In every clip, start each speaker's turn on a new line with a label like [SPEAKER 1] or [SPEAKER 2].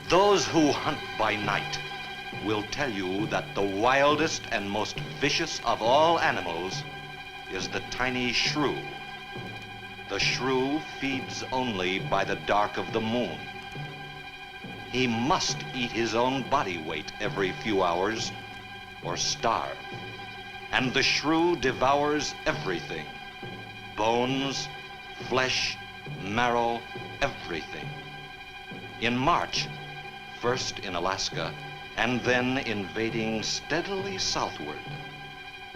[SPEAKER 1] Those who hunt by night will tell you that the wildest and most vicious of all animals is the tiny shrew. The shrew feeds only by the dark of the moon. He must eat his own body weight every few hours or starve. And the shrew devours everything: bones, flesh, marrow, everything. In March, first in Alaska, and then invading steadily southward,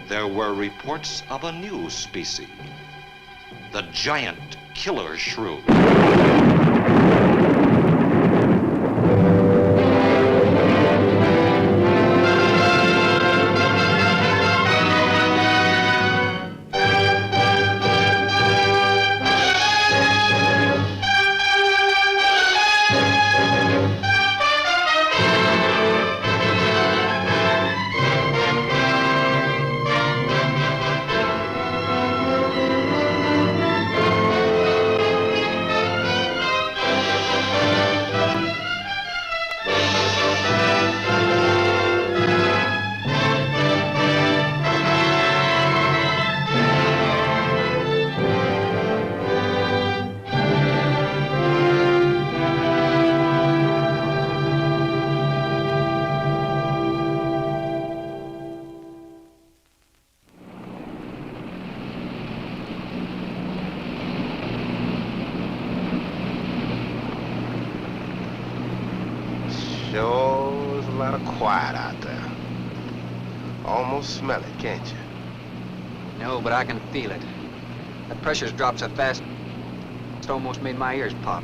[SPEAKER 1] there were reports of a new species, the giant killer shrew.
[SPEAKER 2] Sure is a lot of quiet out there. Almost smell it, can't you?
[SPEAKER 3] No, but I can feel it. That pressure's dropped so fast, it's almost made my ears pop.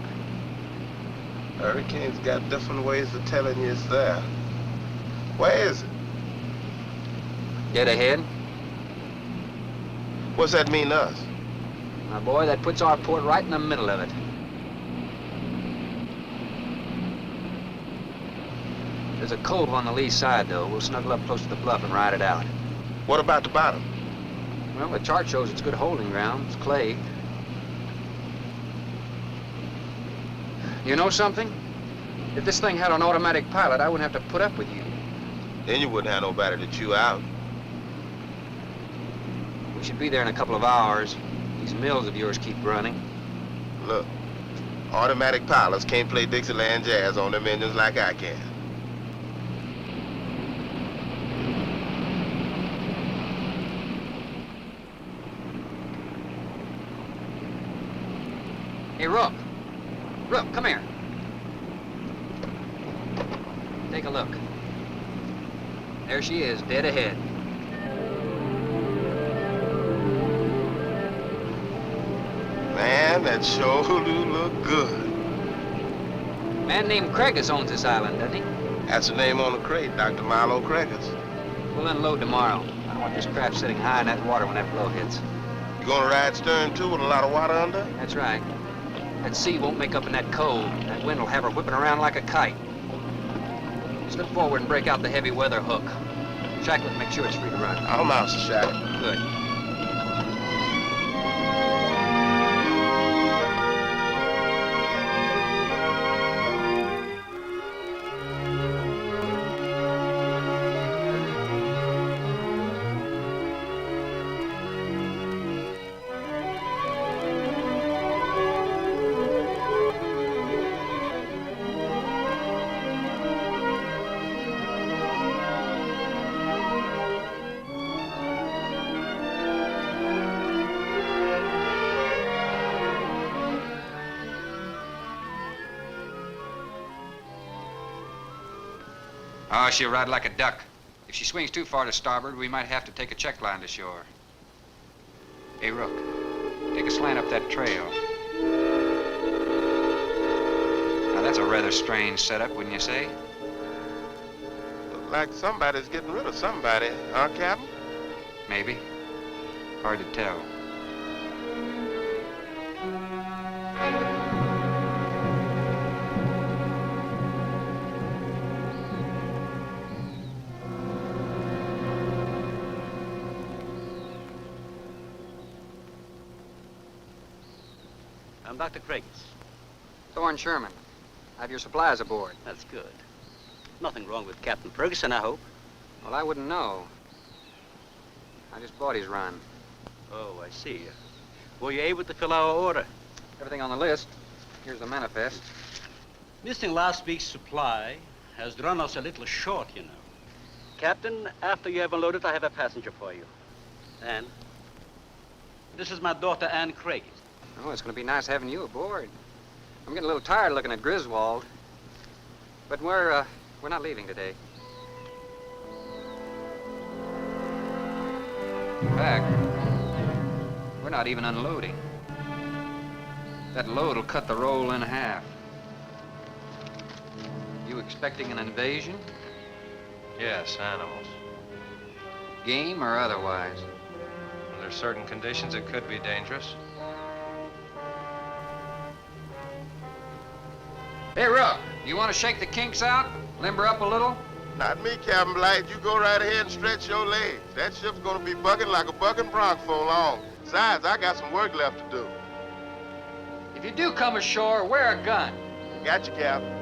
[SPEAKER 2] Hurricane's got different ways of telling you it's there. Where is it?
[SPEAKER 3] Dead ahead.
[SPEAKER 2] What's that mean to us?
[SPEAKER 3] My boy, that puts our port right in the middle of it. There's a cove on the lee side, though. We'll snuggle up close to the bluff and ride it out.
[SPEAKER 2] What about the bottom?
[SPEAKER 3] Well, the chart shows it's good holding ground. It's clay. You know something? If this thing had an automatic pilot, I wouldn't have to put up with you.
[SPEAKER 2] Then you wouldn't have nobody to chew out.
[SPEAKER 3] We should be there in a couple of hours. These mills of yours keep running.
[SPEAKER 2] Look, automatic pilots can't play Dixieland jazz on them engines like I can.
[SPEAKER 3] Hey, Rook. Rook, come here. Take a look. There she is, dead ahead.
[SPEAKER 2] Man, that sure do look good.
[SPEAKER 3] A man named Craigus owns this island, doesn't he?
[SPEAKER 2] That's the name on the crate, Dr. Milo Craigus.
[SPEAKER 3] We'll unload tomorrow. I don't want this craft sitting high in that water when that blow hits.
[SPEAKER 2] You gonna ride stern too with a lot of water under?
[SPEAKER 3] That's right. That sea won't make up in that cove. That wind will have her whipping around like a kite. Slip forward and break out the heavy weather hook. Shacklet, make sure it's free to run.
[SPEAKER 2] I'll mouse the shackle.
[SPEAKER 3] Good. Oh, she'll ride like a duck. If she swings too far to starboard, we might have to take a check line to shore. Hey, Rook, take a slant up that trail. Now, that's a rather strange setup, wouldn't you say?
[SPEAKER 2] Look like somebody's getting rid of somebody, huh, Captain?
[SPEAKER 3] Maybe. Hard to tell.
[SPEAKER 4] I'm Dr. Craigus.
[SPEAKER 3] Thorne Sherman. Have your supplies aboard.
[SPEAKER 4] That's good. Nothing wrong with Captain Ferguson, I hope.
[SPEAKER 3] Well, I wouldn't know. I just bought his run.
[SPEAKER 4] Oh, I see. Were you able to fill our order?
[SPEAKER 3] Everything on the list. Here's the manifest.
[SPEAKER 5] Missing last week's supply has run us a little short, you know.
[SPEAKER 4] Captain, after you have unloaded, I have a passenger for you. Anne?
[SPEAKER 5] This is my daughter, Anne Craig.
[SPEAKER 3] Oh, it's going to be nice having you aboard. I'm getting a little tired looking at Griswold. But we're not leaving today. In fact, we're not even unloading. That load will cut the roll in half. You expecting an invasion?
[SPEAKER 6] Yes, animals.
[SPEAKER 3] Game or otherwise?
[SPEAKER 6] Under certain conditions, it could be dangerous.
[SPEAKER 3] Hey, Rook, you want to shake the kinks out? Limber up a little?
[SPEAKER 2] Not me, Captain Blight. You go right ahead and stretch your legs. That ship's gonna be bucking like a bucking bronc for long. Besides, I got some work left to do.
[SPEAKER 3] If you do come ashore, wear a gun.
[SPEAKER 2] Got you, Captain.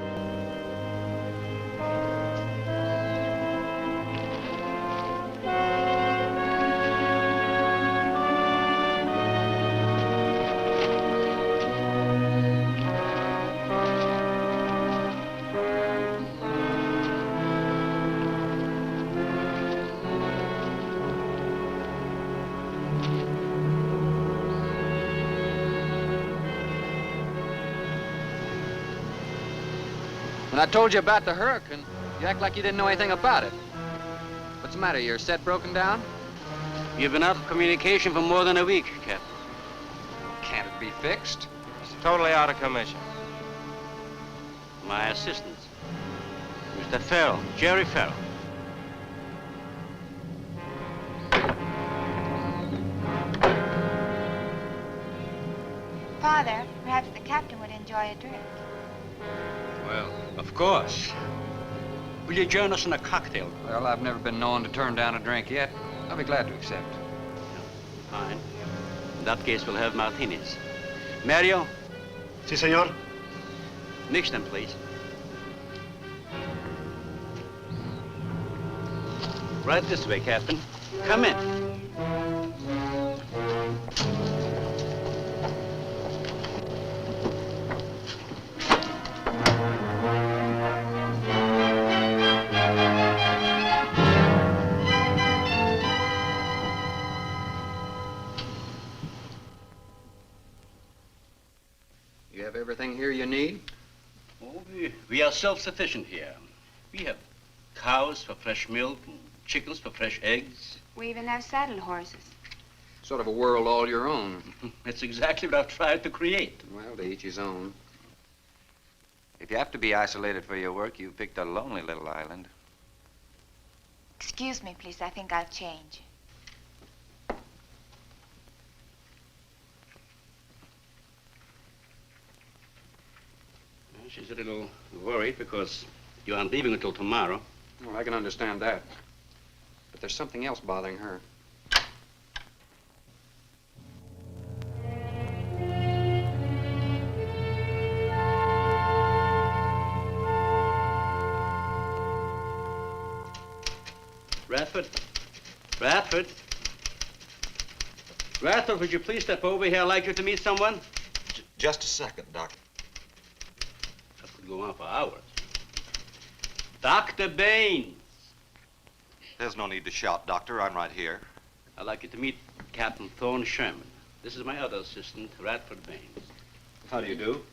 [SPEAKER 3] When I told you about the hurricane, you act like you didn't know anything about it. What's the matter? Your set broken down?
[SPEAKER 4] You've been out of communication for more than a week, Captain.
[SPEAKER 3] Can't it be fixed?
[SPEAKER 6] It's totally out of commission.
[SPEAKER 4] My assistants. Mr. Farrell, Jerry Farrell.
[SPEAKER 7] Father, perhaps the captain would enjoy a drink.
[SPEAKER 5] Well, of course. Will you join us in a cocktail?
[SPEAKER 3] Well, I've never been known to turn down a drink yet. I'll be glad to accept.
[SPEAKER 4] Fine. In that case, we'll have martinis. Mario,
[SPEAKER 8] Si, senor.
[SPEAKER 4] mix them, please. Right this way, Captain. Come in.
[SPEAKER 3] You have everything here you need?
[SPEAKER 5] Oh, we are self-sufficient here. We have cows for fresh milk and chickens for fresh eggs.
[SPEAKER 7] We even have saddle horses.
[SPEAKER 3] Sort of a world all your own.
[SPEAKER 5] That's exactly what I've tried to create.
[SPEAKER 3] Well, to each his own.
[SPEAKER 9] If you have to be isolated for your work, you've picked a lonely little island.
[SPEAKER 7] Excuse me, please. I think I'll change.
[SPEAKER 5] She's a little worried because you aren't leaving until tomorrow.
[SPEAKER 3] Well, I can understand that. But there's something else bothering her.
[SPEAKER 5] Radford? Radford? Radford, would you please step over here? I'd like you to meet someone.
[SPEAKER 1] Just a second, Doctor.
[SPEAKER 5] That could go on for hours. Dr. Baines.
[SPEAKER 1] There's no need to shout, Doctor. I'm right here.
[SPEAKER 5] I'd like you to meet Captain Thorne Sherman. This is my other assistant, Radford Baines. How do you do?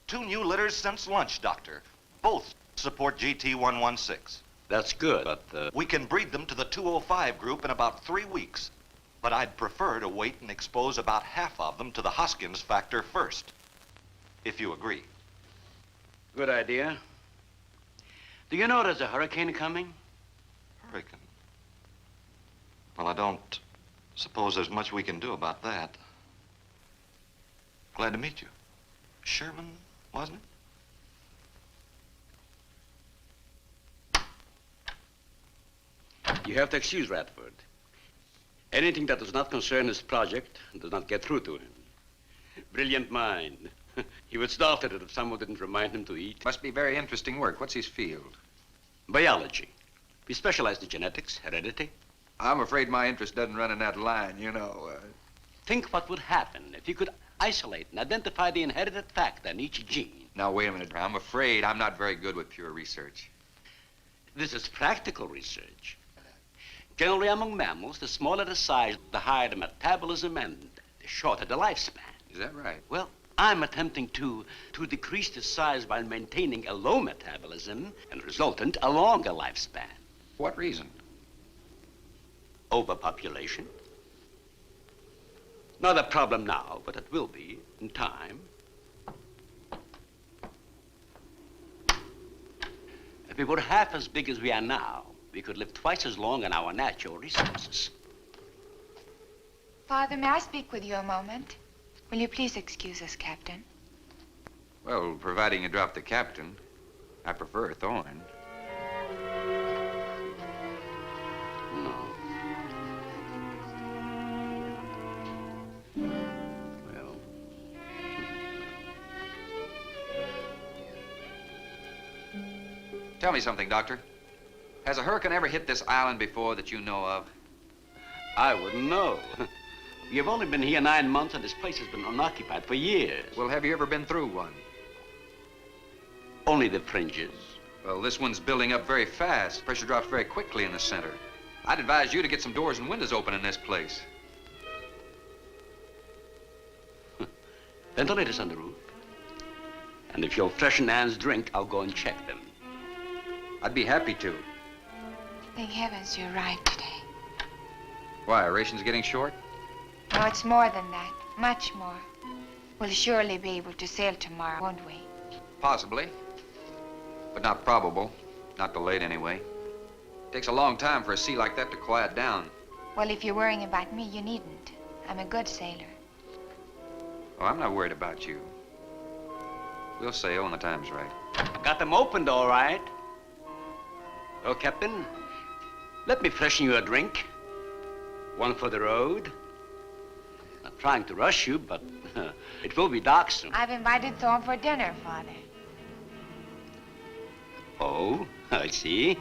[SPEAKER 1] 2 new litters since lunch, Doctor. Both support GT116.
[SPEAKER 5] That's good, but,
[SPEAKER 1] We can breed them to the 205 group in about 3 weeks. But I'd prefer to wait and expose about half of them to the Hoskins factor first, if you agree.
[SPEAKER 5] Good idea. Do you know there's a hurricane coming?
[SPEAKER 1] Hurricane? Well, I don't suppose there's much we can do about that. Glad to meet you. Sherman, wasn't it?
[SPEAKER 5] You have to excuse Radford. Anything that does not concern his project does not get through to him. Brilliant mind. He would starve to it if someone didn't remind him to eat.
[SPEAKER 9] Must be very interesting work. What's his field?
[SPEAKER 5] Biology. We specialize in genetics, heredity.
[SPEAKER 9] I'm afraid my interest doesn't run in that line, you know.
[SPEAKER 5] Think what would happen if you could isolate and identify the inherited factor in each gene.
[SPEAKER 9] Now, wait a minute. I'm afraid I'm not very good with pure research.
[SPEAKER 5] This is practical research. Generally, among mammals, the smaller the size, the higher the metabolism and the shorter the lifespan.
[SPEAKER 9] Is that right?
[SPEAKER 5] Well, I'm attempting to decrease the size by maintaining a low metabolism and resultant a longer lifespan.
[SPEAKER 9] For what reason?
[SPEAKER 5] Overpopulation. Not a problem now, but it will be in time. If we were half as big as we are now, we could live twice as long on our natural resources.
[SPEAKER 7] Father, may I speak with you a moment? Will you please excuse us, Captain?
[SPEAKER 9] Well, providing you drop the captain, I prefer Thorne.
[SPEAKER 5] No. Well.
[SPEAKER 9] Tell me something, Doctor. Has a hurricane ever hit this island before that you know of?
[SPEAKER 5] I wouldn't know. You've only been here 9 months, and this place has been unoccupied for years.
[SPEAKER 9] Well, have you ever been through one?
[SPEAKER 5] Only the fringes.
[SPEAKER 9] Well, this one's building up very fast. Pressure drops very quickly in the center. I'd advise you to get some doors and windows open in this place.
[SPEAKER 5] Ventilators on the roof. And if you'll freshen Anne's drink, I'll go and check them.
[SPEAKER 9] I'd be happy to.
[SPEAKER 7] Thank heavens you arrived today.
[SPEAKER 9] Why, are rations getting short?
[SPEAKER 7] No, it's more than that. Much more. We'll surely be able to sail tomorrow, won't we?
[SPEAKER 9] Possibly. But not probable. Not delayed, anyway. It takes a long time for a sea like that to quiet down.
[SPEAKER 7] Well, if you're worrying about me, you needn't. I'm a good sailor.
[SPEAKER 9] Oh, I'm not worried about you. We'll sail when the time's right.
[SPEAKER 5] I got them opened, all right. Well, Captain, let me freshen you a drink. One for the road. Not trying to rush you, but it will be dark soon.
[SPEAKER 7] I've invited Thorne for dinner, Father.
[SPEAKER 5] Oh, I see.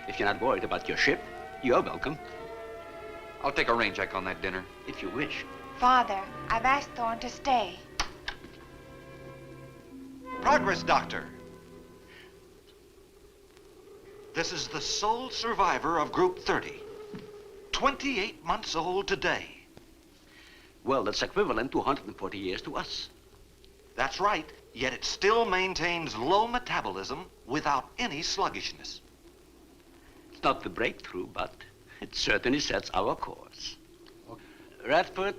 [SPEAKER 5] If you're not worried about your ship, you're welcome.
[SPEAKER 9] I'll take a rain check on that dinner.
[SPEAKER 5] If you wish.
[SPEAKER 7] Father, I've asked Thorne to stay.
[SPEAKER 1] Progress, Doctor. This is the sole survivor of Group 30. 28 months old today.
[SPEAKER 5] Well, that's equivalent to 140 years to us.
[SPEAKER 1] That's right, yet it still maintains low metabolism without any sluggishness.
[SPEAKER 5] It's not the breakthrough, but it certainly sets our course. Radford,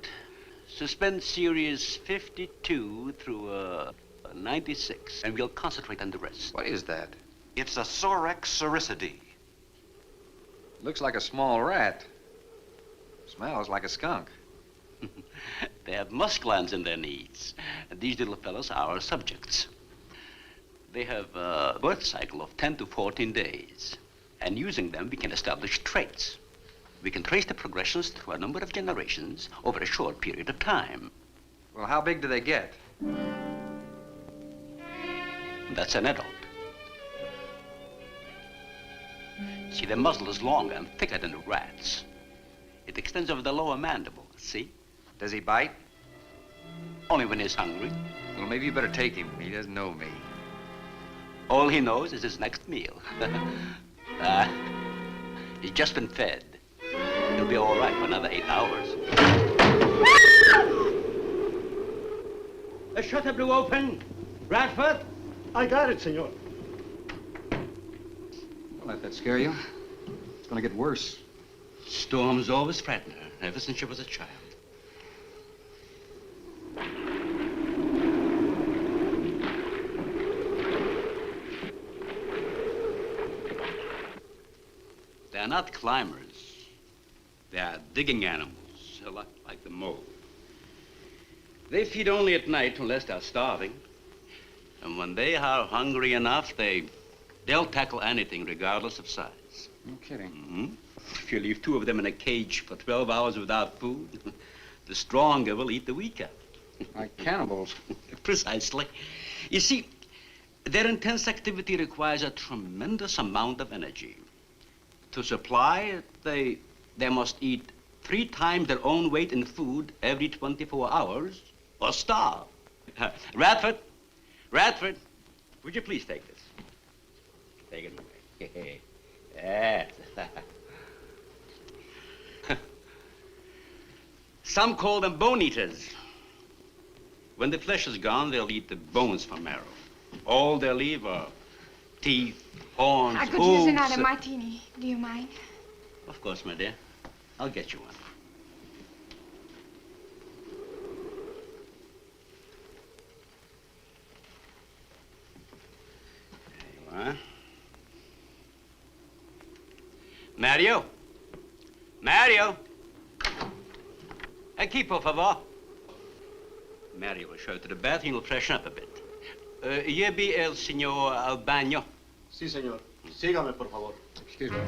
[SPEAKER 5] suspend series 52 through 96, and we'll concentrate on the rest.
[SPEAKER 9] What is that?
[SPEAKER 1] It's a Sorex cericidae.
[SPEAKER 9] Looks like a small rat. Smells like a skunk.
[SPEAKER 5] They have musk glands in their knees. And these little fellows are our subjects. They have a birth cycle of 10 to 14 days. And using them, we can establish traits. We can trace the progressions through a number of generations over a short period of time.
[SPEAKER 9] Well, how big do they get?
[SPEAKER 5] That's an adult. See, the muzzle is longer and thicker than the rat's. It extends over the lower mandible, see?
[SPEAKER 9] Does he bite?
[SPEAKER 5] Only when he's hungry.
[SPEAKER 9] Well, maybe you better take him. He doesn't know me.
[SPEAKER 5] All he knows is his next meal. He's just been fed. He'll be all right for another 8 hours. The shutter blew open. Radford?
[SPEAKER 8] I got it, senor.
[SPEAKER 9] Don't let that scare you. It's gonna get worse.
[SPEAKER 5] Storms always frighten her, ever since she was a child. They're not climbers. They are digging animals, a lot like the mole. They feed only at night unless they're starving. And when they are hungry enough, they'll tackle anything regardless of size.
[SPEAKER 9] No kidding.
[SPEAKER 5] Mm-hmm. If you leave 2 of them in a cage for 12 hours without food, the stronger will eat the weaker.
[SPEAKER 3] Like cannibals.
[SPEAKER 5] Precisely. You see, their intense activity requires a tremendous amount of energy. To supply it, they must eat 3 times their own weight in food every 24 hours or starve. Radford, would you please take this? Take it away. Yes. Some call them bone eaters. When the flesh is gone, they'll eat the bones for marrow. All they'll leave are teeth, horns,
[SPEAKER 7] I could
[SPEAKER 5] hooves.
[SPEAKER 7] use another martini. Do you mind?
[SPEAKER 5] Of course, my dear. I'll get you one. There you are. Mario! Aquí, por favor. Mario will show you to the bath and you'll freshen up a bit. Lleve el señor al baño.
[SPEAKER 8] Sí, señor. Sígame, por favor.
[SPEAKER 3] Excuse me.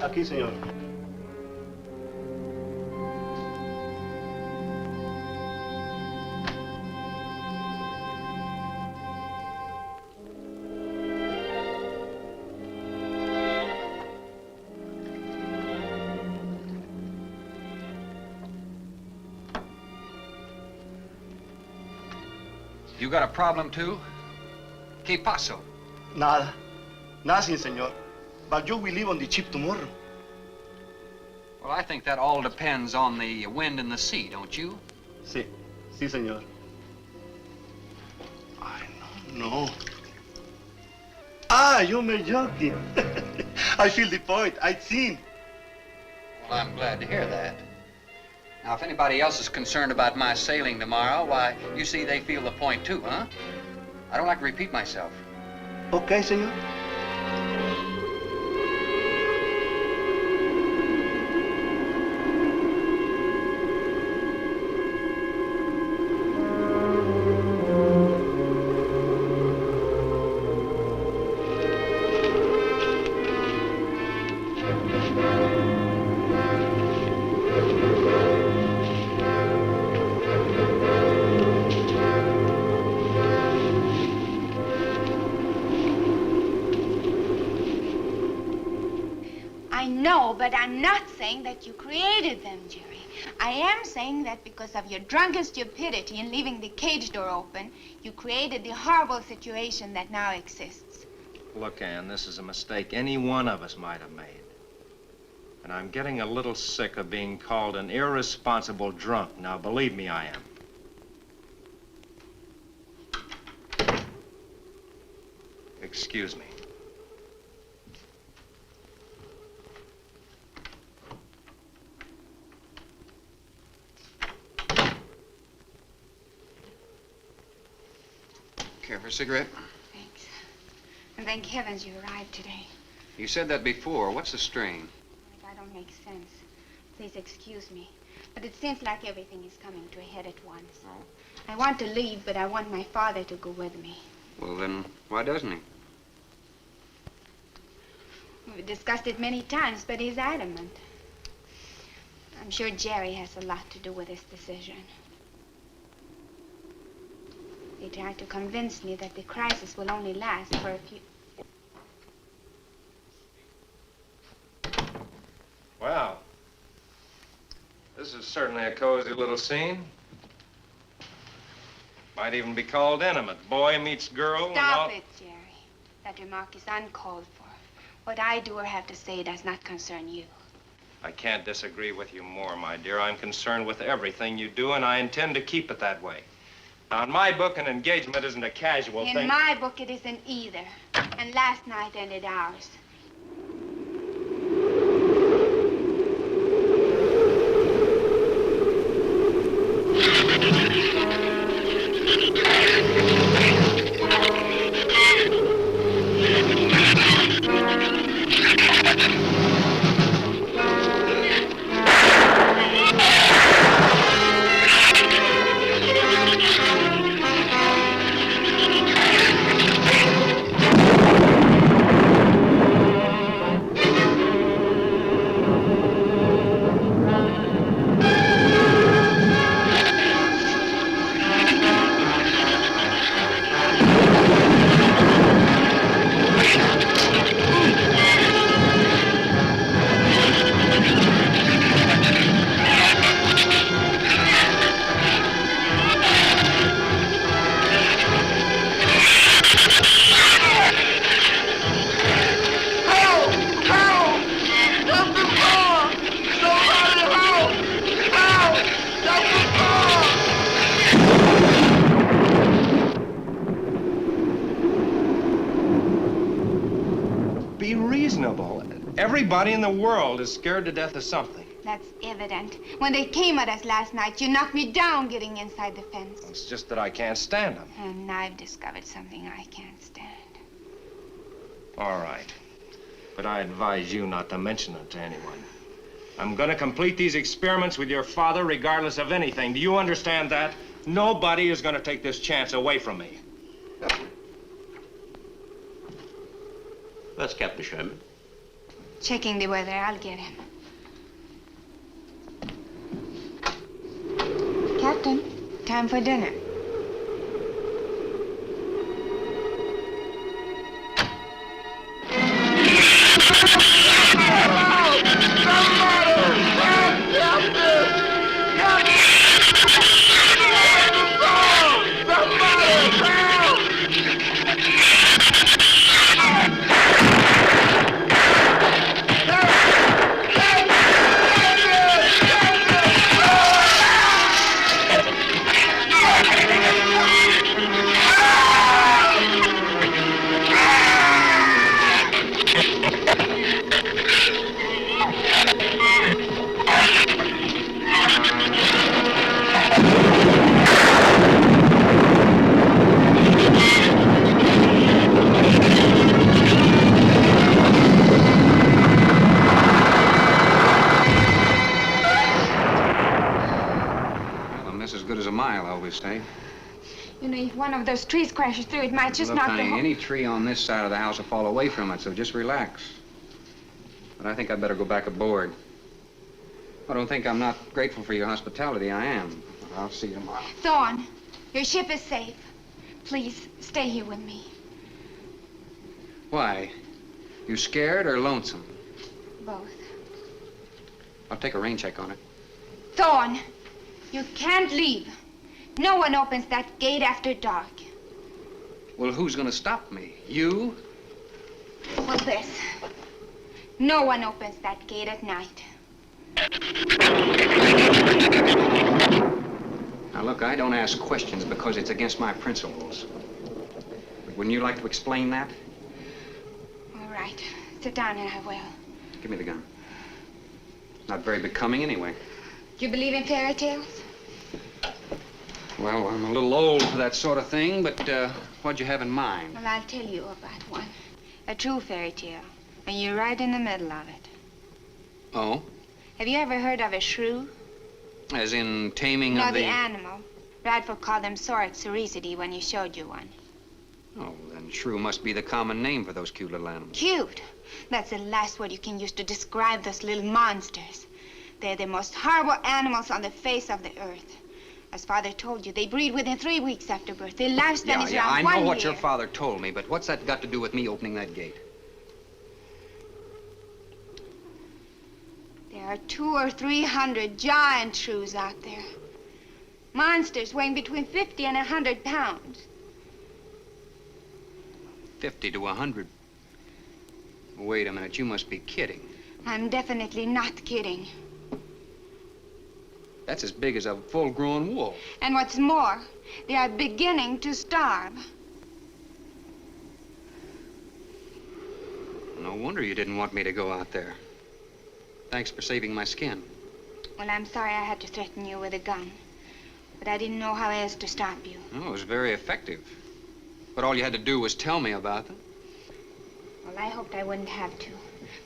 [SPEAKER 8] Aquí, señor.
[SPEAKER 3] You got a problem, too? ¿Qué pasó?
[SPEAKER 8] Nada. Nothing, señor. But you will leave on the ship tomorrow.
[SPEAKER 3] Well, I think that all depends on the wind and the sea, don't you?
[SPEAKER 8] Sí. Sí, señor. I don't know. Ah, you may joking. I feel the point. I've seen.
[SPEAKER 3] Well, I'm glad to hear that. Now, if anybody else is concerned about my sailing tomorrow, why, you see they feel the point too, huh? I don't like to repeat myself.
[SPEAKER 8] Okay, señor.
[SPEAKER 7] But I'm not saying that you created them, Jerry. I am saying that because of your drunken stupidity in leaving the cage door open, you created the horrible situation that now exists.
[SPEAKER 6] Look, Ann, this is a mistake any one of us might have made. And I'm getting a little sick of being called an irresponsible drunk. Now, believe me, I am. Excuse me.
[SPEAKER 3] Care for a cigarette?
[SPEAKER 7] Thanks. And thank heavens you arrived today.
[SPEAKER 3] You said that before. What's the strain?
[SPEAKER 7] That don't make sense. Please excuse me. But it seems like everything is coming to a head at once.
[SPEAKER 3] Oh.
[SPEAKER 7] I want to leave, but I want my father to go with me.
[SPEAKER 3] Well, then, why doesn't he?
[SPEAKER 7] We've discussed it many times, but he's adamant. I'm sure Jerry has a lot to do with this decision. He tried to convince me that the crisis will only last for a few...
[SPEAKER 6] Well, this is certainly a cozy little scene. Might even be called intimate. Boy meets girl and all...
[SPEAKER 7] Stop it, Jerry. That remark is uncalled for. What I do or have to say does not concern you.
[SPEAKER 6] I can't disagree with you more, my dear. I'm concerned with everything you do, and I intend to keep it that way. Now, in my book, an engagement isn't a casual thing.
[SPEAKER 7] In my book, it isn't either. And last night ended ours.
[SPEAKER 6] reasonable. Everybody in the world is scared to death of something.
[SPEAKER 7] That's evident. When they came at us last night, you knocked me down getting inside the fence.
[SPEAKER 6] It's just that I can't stand them.
[SPEAKER 7] And I've discovered something I can't stand.
[SPEAKER 6] All right. But I advise you not to mention it to anyone. I'm going to complete these experiments with your father regardless of anything. Do you understand that? Nobody is going to take this chance away from me.
[SPEAKER 5] That's Captain Sherman.
[SPEAKER 7] Checking the weather, I'll get him. Captain, time for dinner. You know, if one of those trees crashes through, it might just
[SPEAKER 3] Look,
[SPEAKER 7] knock
[SPEAKER 3] honey,
[SPEAKER 7] the whole...
[SPEAKER 3] any tree on this side of the house will fall away from it, so just relax. But I think I'd better go back aboard. I don't think I'm not grateful for your hospitality. I am. I'll see you tomorrow.
[SPEAKER 7] Thorne, your ship is safe. Please, stay here with me.
[SPEAKER 3] Why? You scared or lonesome?
[SPEAKER 7] Both.
[SPEAKER 3] I'll take a rain check on it.
[SPEAKER 7] Thorne, you can't leave. No one opens that gate after dark.
[SPEAKER 3] Well, who's gonna stop me? You?
[SPEAKER 7] Well, this. No one opens that gate at night.
[SPEAKER 3] Now, look, I don't ask questions because it's against my principles. But wouldn't you like to explain that?
[SPEAKER 7] All right. Sit down and I will.
[SPEAKER 3] Give me the gun. Not very becoming anyway.
[SPEAKER 7] Do you believe in fairy tales?
[SPEAKER 3] Well, I'm a little old for that sort of thing, but what'd you have in mind?
[SPEAKER 7] Well, I'll tell you about one. A true fairy tale. And you're right in the middle of it.
[SPEAKER 3] Oh?
[SPEAKER 7] Have you ever heard of a shrew?
[SPEAKER 3] As in taming
[SPEAKER 7] No,
[SPEAKER 3] of the...
[SPEAKER 7] the animal. Bradford called them Sorex cerisity when you showed you one.
[SPEAKER 3] Oh, then shrew must be the common name for those cute little animals.
[SPEAKER 7] Cute. That's the last word you can use to describe those little monsters. They're the most horrible animals on the face of the earth. As Father told you, they breed within 3 weeks after birth. Their lifespan is around 1 year.
[SPEAKER 3] I know what your father told me, but what's that got to do with me opening that gate?
[SPEAKER 7] There are 200 or 300 giant shrews out there. Monsters weighing between 50 and 100 pounds.
[SPEAKER 3] 50 to 100. Wait a minute, you must be kidding.
[SPEAKER 7] I'm definitely not kidding.
[SPEAKER 3] That's as big as a full-grown wolf.
[SPEAKER 7] And what's more, they are beginning to starve.
[SPEAKER 3] No wonder you didn't want me to go out there. Thanks for saving my skin.
[SPEAKER 7] Well, I'm sorry I had to threaten you with a gun. But I didn't know how else to stop you.
[SPEAKER 3] Oh, it was very effective. But all you had to do was tell me about them.
[SPEAKER 7] Well, I hoped I wouldn't have to.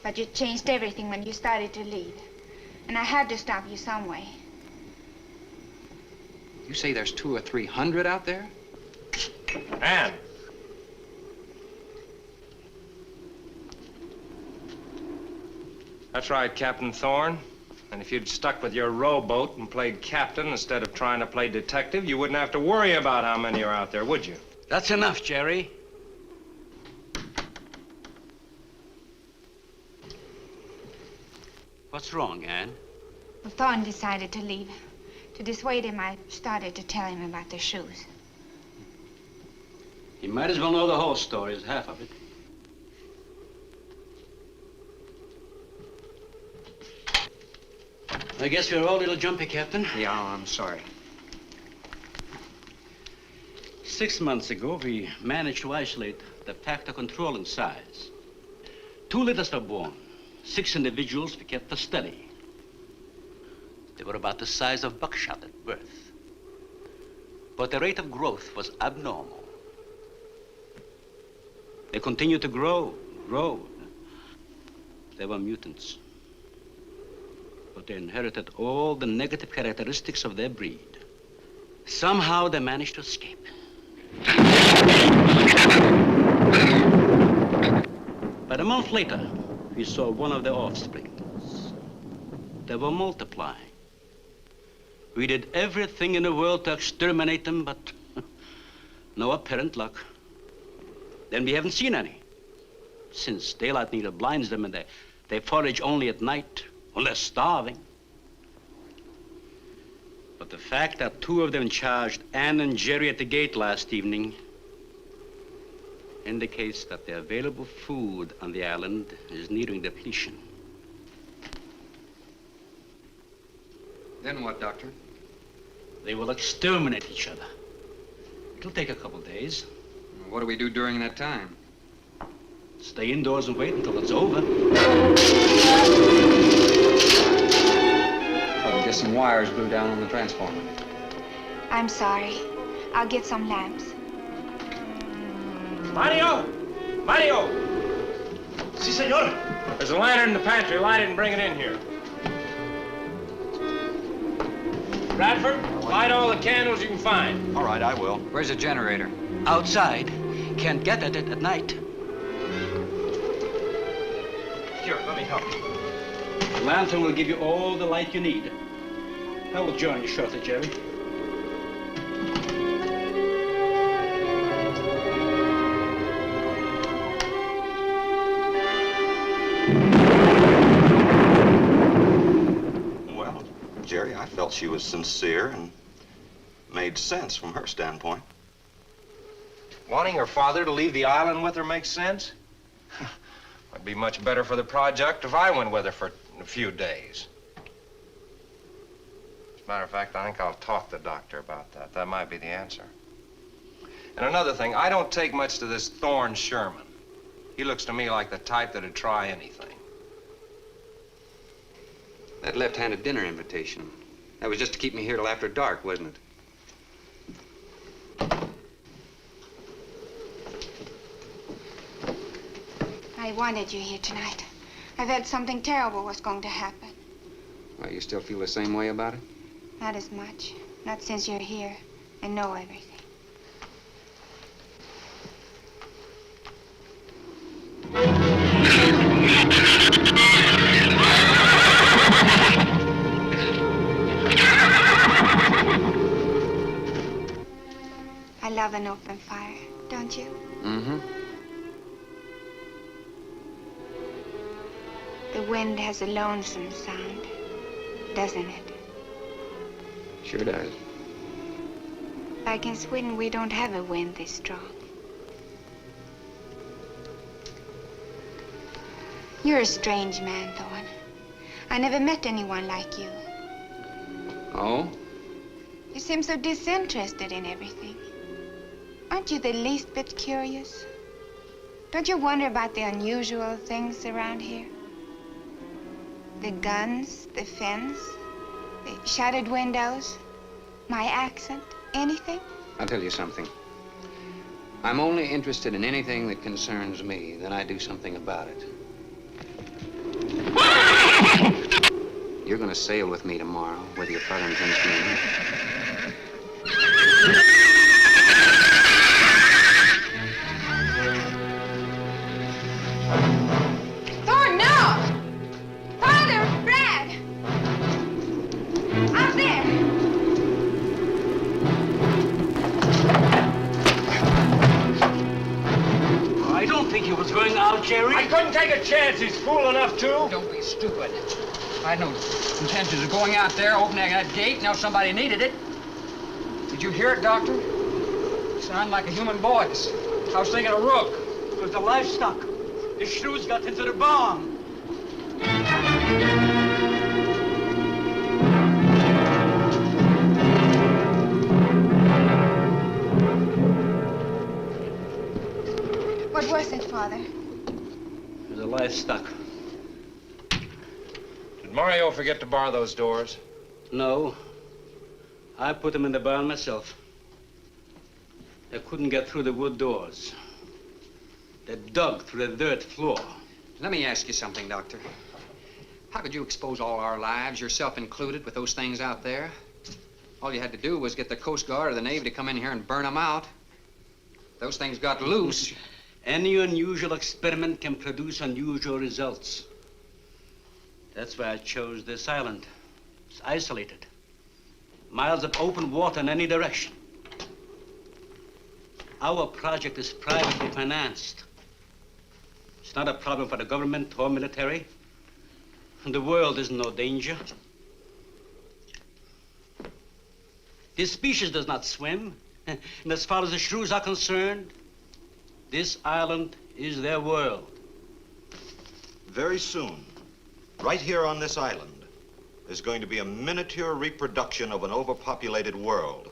[SPEAKER 7] But you changed everything when you started to leave. And I had to stop you some way.
[SPEAKER 3] You say there's 200 or 300 out there?
[SPEAKER 6] Anne. That's right, Captain Thorne. And if you'd stuck with your rowboat and played captain instead of trying to play detective, you wouldn't have to worry about how many are out there, would you?
[SPEAKER 4] That's enough, Jerry. What's wrong, Anne?
[SPEAKER 7] Well, Thorne decided to leave. To dissuade him, I started to tell him about the shoes.
[SPEAKER 4] He might as well know the whole story as half of it. I guess we're all a little jumpy, Captain.
[SPEAKER 3] Yeah, I'm sorry.
[SPEAKER 4] 6 months ago, we managed to isolate the factor controlling size.
[SPEAKER 5] 2 litters were born. 6 individuals were kept for study. They were about the size of buckshot at birth. But the rate of growth was abnormal. They continued to grow. They were mutants. But they inherited all the negative characteristics of their breed. Somehow they managed to escape. But a month later, we saw one of their offsprings. They were multiplying. We did everything in the world to exterminate them, but no apparent luck. Then we haven't seen any. Since daylight neither blinds them and they forage only at night, when they're starving. But the fact that 2 of them charged Ann and Jerry at the gate last evening indicates that the available food on the island is nearing depletion.
[SPEAKER 3] Then what, Doctor?
[SPEAKER 5] They will exterminate each other. It'll take a couple days.
[SPEAKER 3] What do we do during that time?
[SPEAKER 5] Stay indoors and wait until it's over.
[SPEAKER 3] Probably get some wires glued down on the transformer.
[SPEAKER 7] I'm sorry. I'll get some lamps.
[SPEAKER 6] Mario! Mario!
[SPEAKER 8] Si, senor.
[SPEAKER 6] There's a lantern in the pantry. Light it and bring it in here. Bradford, light all the candles you can find.
[SPEAKER 1] All right, I will.
[SPEAKER 3] Where's the generator?
[SPEAKER 5] Outside. Can't get at it at night.
[SPEAKER 6] Here, let me help you.
[SPEAKER 5] The lantern will give you all the light you need. I will join you shortly, Jerry.
[SPEAKER 1] Well, Jerry, I felt she was sincere and made sense from her standpoint.
[SPEAKER 6] Wanting her father to leave the island with her makes sense? It'd be much better for the project if I went with her for a few days. As a matter of fact, I think I'll talk to the doctor about that. That might be the answer. And another thing, I don't take much to this Thorne Sherman. He looks to me like the type that'd try anything.
[SPEAKER 3] That left-handed dinner invitation. That was just to keep me here till after dark, wasn't it?
[SPEAKER 7] I wanted you here tonight. I've heard something terrible was going to happen.
[SPEAKER 3] Well, you still feel the same way about it?
[SPEAKER 7] Not as much. Not since you're here and know everything. I love an open fire, don't you?
[SPEAKER 3] Mm-hmm.
[SPEAKER 7] The wind has a lonesome sound, doesn't it?
[SPEAKER 3] Sure does.
[SPEAKER 7] Like in Sweden, we don't have a wind this strong. You're a strange man, Thorne. I never met anyone like you.
[SPEAKER 3] Oh?
[SPEAKER 7] You seem so disinterested in everything. Aren't you the least bit curious? Don't you wonder about the unusual things around here? The guns, the fence, the shattered windows, my accent, anything?
[SPEAKER 3] I'll tell you something. I'm only interested in anything that concerns me. Then I do something about it. You're gonna sail with me tomorrow, whether your father intends to or not.
[SPEAKER 7] Thorne, no! Father, Brad! Out there!
[SPEAKER 5] I don't think he was going out, Jerry.
[SPEAKER 6] I couldn't take a chance. He's fool enough to.
[SPEAKER 3] Don't be stupid. I had no intentions of going out there, opening that gate. Now somebody needed it. Did you hear it, Doctor? It sounded like a human voice. I was thinking of Rook.
[SPEAKER 5] It was the livestock. The shrews got into the barn.
[SPEAKER 7] What was it, Father?
[SPEAKER 5] It was There's a live stock.
[SPEAKER 6] Did Mario forget to bar those doors?
[SPEAKER 5] No. I put them in the barn myself. They couldn't get through the wood doors. They dug through the dirt floor.
[SPEAKER 3] Let me ask you something, Doctor. How could you expose all our lives, yourself included, with those things out there? All you had to do was get the Coast Guard or the Navy to come in here and burn them out. Those things got loose.
[SPEAKER 5] Any unusual experiment can produce unusual results. That's why I chose this island. It's isolated. Miles of open water in any direction. Our project is privately financed. It's not a problem for the government or military. And the world is in no danger. This species does not swim. And as far as the shrews are concerned, this island is their world.
[SPEAKER 1] Very soon, right here on this island, there's going to be a miniature reproduction of an overpopulated world.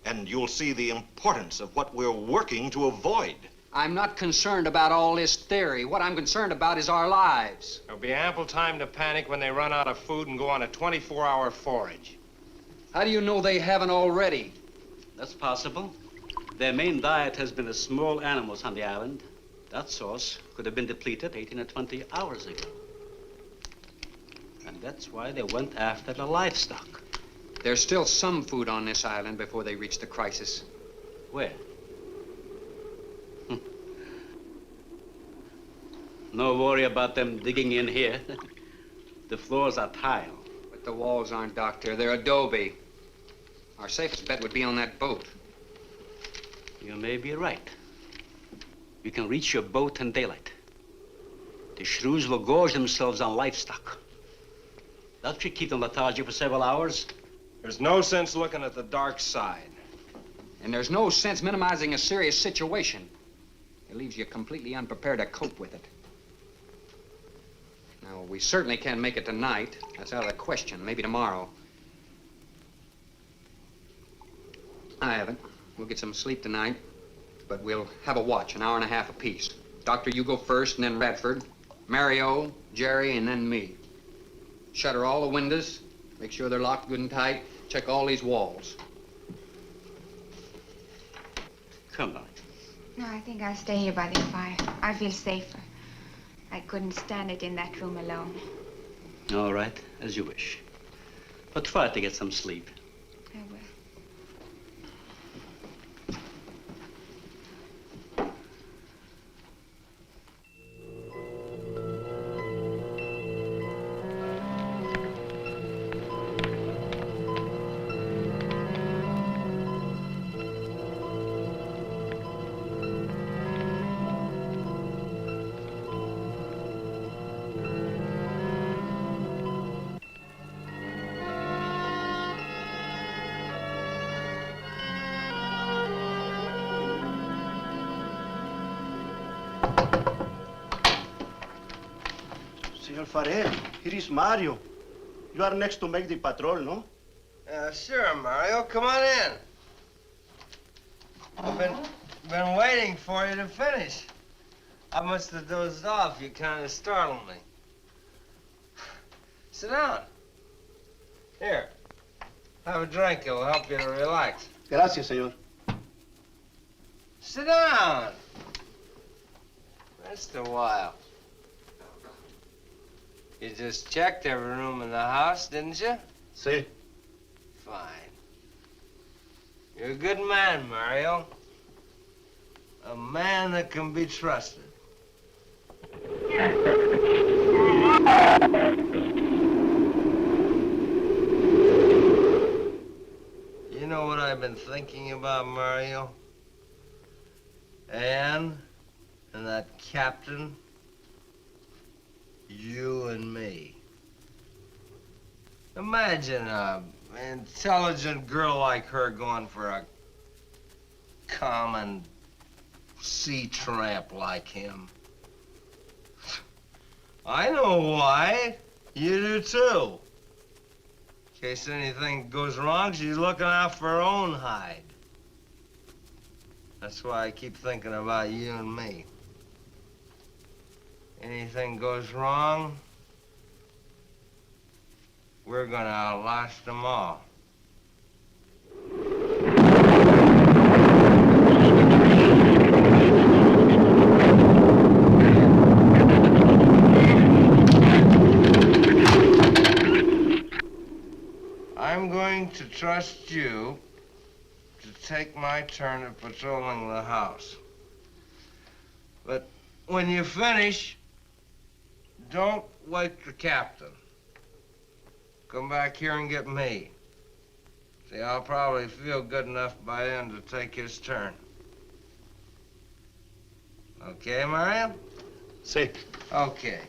[SPEAKER 1] And you'll see the importance of what we're working to avoid.
[SPEAKER 3] I'm not concerned about all this theory. What I'm concerned about is our lives.
[SPEAKER 6] There'll be ample time to panic when they run out of food and go on a 24-hour forage.
[SPEAKER 3] How do you know they haven't already?
[SPEAKER 5] That's possible. Their main diet has been the small animals on the island. That source could have been depleted 18 or 20 hours ago. And that's why they went after the livestock.
[SPEAKER 3] There's still some food on this island before they reach the crisis.
[SPEAKER 5] Where? No worry about them digging in here. The floors are tile.
[SPEAKER 3] But the walls aren't, Doctor. They're adobe. Our safest bet would be on that boat.
[SPEAKER 5] You may be right. You can reach your boat in daylight. The shrews will gorge themselves on livestock. That should keep them lethargic for several hours.
[SPEAKER 6] There's no sense looking at the dark side.
[SPEAKER 3] And there's no sense minimizing a serious situation. It leaves you completely unprepared to cope with it. Now, we certainly can't make it tonight. That's out of the question. Maybe tomorrow. I haven't. We'll get some sleep tonight, but we'll have a watch, an hour and a half apiece. Doctor, you go first, and then Radford, Mario, Jerry, and then me. Shutter all the windows, make sure they're locked good and tight, check all these walls.
[SPEAKER 5] Come on.
[SPEAKER 7] No, I think I'll stay here by the fire. I feel safer. I couldn't stand it in that room alone.
[SPEAKER 5] All right, as you wish. But try to get some sleep.
[SPEAKER 7] I will.
[SPEAKER 8] Senor Farrell, here is Mario. You are next to make the patrol, no?
[SPEAKER 10] Sure, Mario. Come on in. I've been waiting for you to finish. I must have dozed off. You kind of startled me. Sit down. Here. Have a drink. It'll help you to relax.
[SPEAKER 8] Gracias, senor.
[SPEAKER 10] Sit down. Just a while. You just checked every room in the house, didn't you?
[SPEAKER 8] Sí.
[SPEAKER 10] Fine. You're a good man, Mario. A man that can be trusted. You know what I've been thinking about, Mario? Anne and that captain. You and me. Imagine an intelligent girl like her going for a common sea tramp like him. I know why. You do too. In case anything goes wrong, she's looking out for her own hide. That's why I keep thinking about you and me. anything goes wrong, we're gonna outlast them all. I'm going to trust you to take my turn at patrolling the house. But when you finish, don't wake the captain. Come back here and get me. See, I'll probably feel good enough by then to take his turn. Okay, Mario?
[SPEAKER 8] Sí.
[SPEAKER 10] Okay.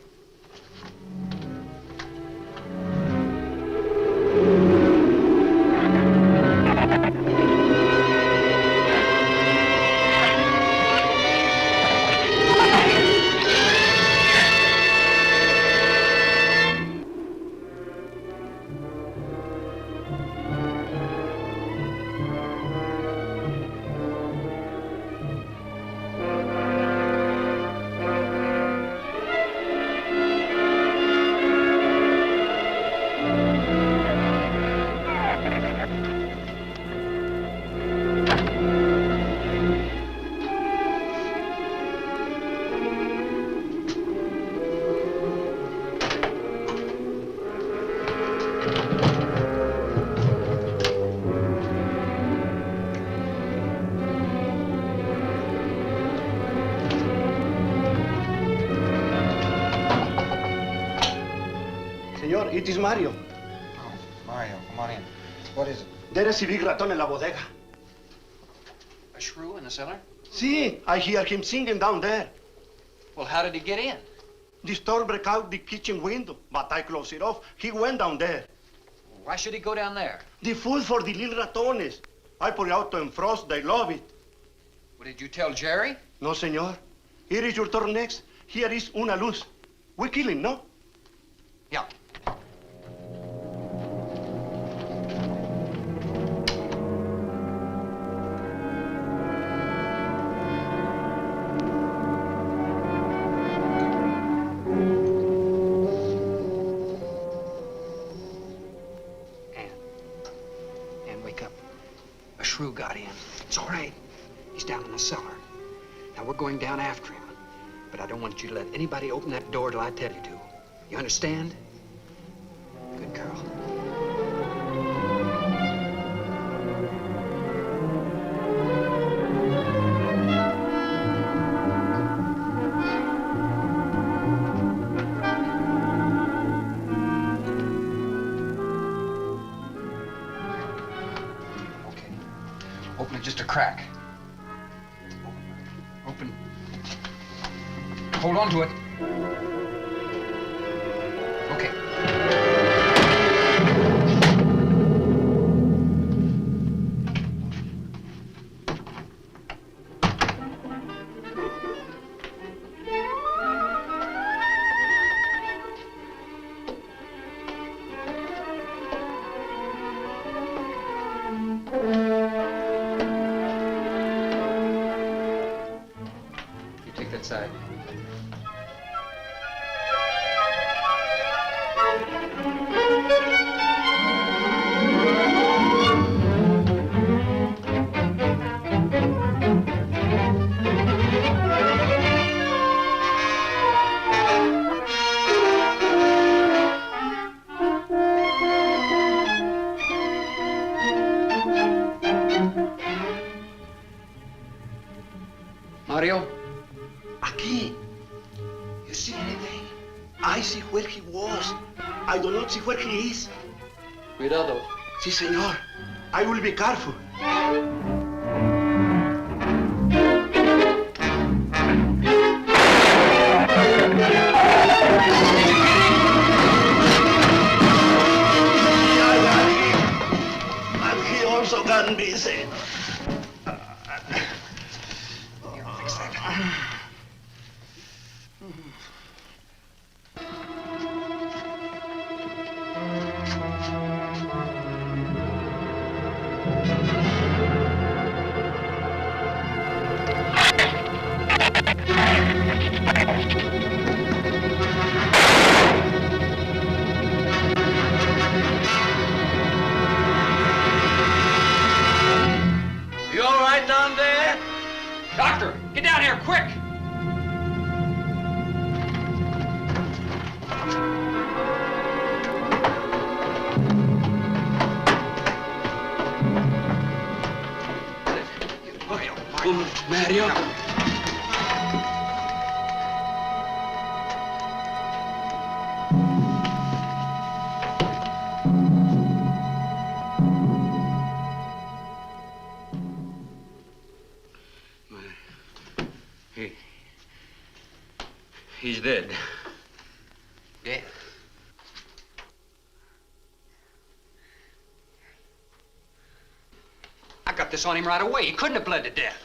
[SPEAKER 8] Señor, it is Mario.
[SPEAKER 3] Oh, Mario, come on in. What is it?
[SPEAKER 8] There is a big raton en la bodega.
[SPEAKER 3] A shrew in the cellar?
[SPEAKER 8] Sí, I hear him singing down there.
[SPEAKER 3] Well, how did he get in?
[SPEAKER 8] The storm broke out the kitchen window, but I closed it off. He went down there.
[SPEAKER 3] Why should he go down there?
[SPEAKER 8] The food for the little ratones. I put it out to frost. They love it.
[SPEAKER 3] Well, did you tell Jerry?
[SPEAKER 8] No, señor. Here is your turn next. Here is una luz. We kill him, no?
[SPEAKER 3] Yeah. Ann, wake up. A shrew got in. It's all right. He's down in the cellar. Now, we're going down after him. But I don't want you to let anybody open that door till I tell you to. You understand? Good girl. Okay. Open it just a crack. Open. Hold on to it. Okay. You take that side. Mario?
[SPEAKER 8] Aquí. You see anything? I see where he was. I do not see where he is.
[SPEAKER 3] Cuidado.
[SPEAKER 8] Sí, señor. I will be careful. I got him. And he also got me, sir.
[SPEAKER 3] Fix that. Mario. He's dead.
[SPEAKER 9] Dead?
[SPEAKER 3] I got this on him right away. He couldn't have bled to death.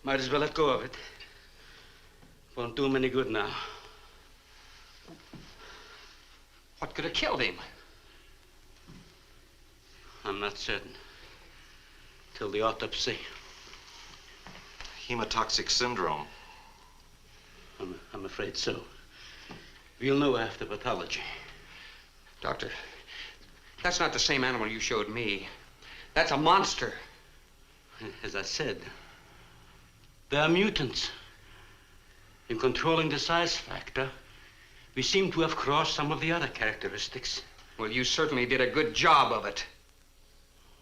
[SPEAKER 5] Might as well let go of it. Won't do him any good now.
[SPEAKER 3] What could have killed him?
[SPEAKER 5] I'm not certain. Till the autopsy.
[SPEAKER 1] Hemotoxic syndrome.
[SPEAKER 5] I'm afraid so. We'll know after pathology.
[SPEAKER 3] Doctor, that's not the same animal you showed me. That's a monster.
[SPEAKER 5] As I said, they are mutants. In controlling the size factor, we seem to have crossed some of the other characteristics.
[SPEAKER 3] Well, you certainly did a good job of it.